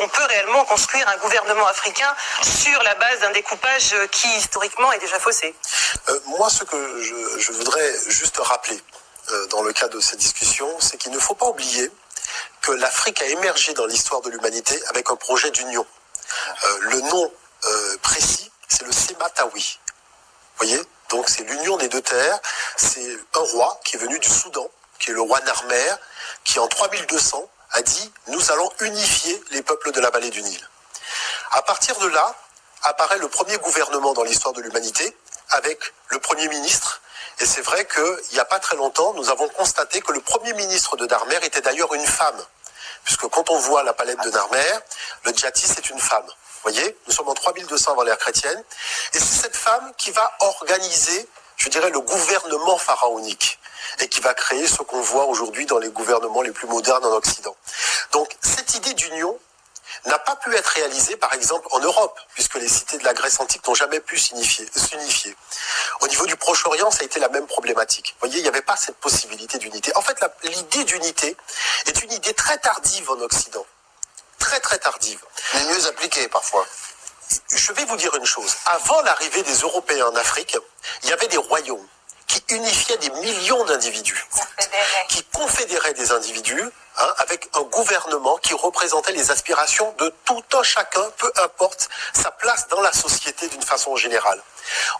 qu'on peut réellement construire un gouvernement africain sur la base d'un découpage qui, historiquement, est déjà faussé. Moi, ce que je voudrais juste rappeler dans le cadre de cette discussion, c'est qu'il ne faut pas oublier que l'Afrique a émergé dans l'histoire de l'humanité avec un projet d'union. Le nom précis, c'est le Sématawi. Vous voyez? Donc c'est l'union des deux terres. C'est un roi qui est venu du Soudan, qui est le roi Narmer, qui en 3200 a dit « Nous allons unifier les peuples de la vallée du Nil ». À partir de là, apparaît le premier gouvernement dans l'histoire de l'humanité, avec le premier ministre. Et c'est vrai qu'il n'y a pas très longtemps, nous avons constaté que le premier ministre de Narmer était d'ailleurs une femme. Puisque quand on voit la palette de Narmer, le Djati, c'est une femme. Vous voyez, nous sommes en 3200 avant l'ère chrétienne. Et c'est cette femme qui va organiser, je dirais, le gouvernement pharaonique. Et qui va créer ce qu'on voit aujourd'hui dans les gouvernements les plus modernes en Occident. Donc, cette idée d'union n'a pas pu être réalisée, par exemple, en Europe, puisque les cités de la Grèce antique n'ont jamais pu s'unifier. Au niveau du Proche-Orient, ça a été la même problématique. Vous voyez, il n'y avait pas cette possibilité d'unité. En fait, l'idée d'unité est une idée très tardive en Occident. Très, très tardive. Mais mieux appliquée, parfois. Je vais vous dire une chose. Avant l'arrivée des Européens en Afrique, il y avait des royaumes qui unifiaient des millions d'individus, qui confédéraient des individus avec un gouvernement qui représentait les aspirations de tout un chacun, peu importe sa place dans la société d'une façon générale.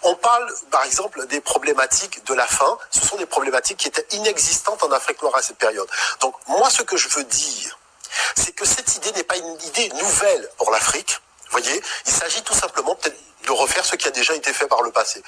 On parle, par exemple, des problématiques de la faim. Ce sont des problématiques qui étaient inexistantes en Afrique noire à cette période. Donc, moi, ce que je veux dire, c'est que cette idée n'est pas une idée nouvelle pour l'Afrique. Vous voyez, il s'agit tout simplement peut-être de refaire ce qui a déjà été fait par le passé.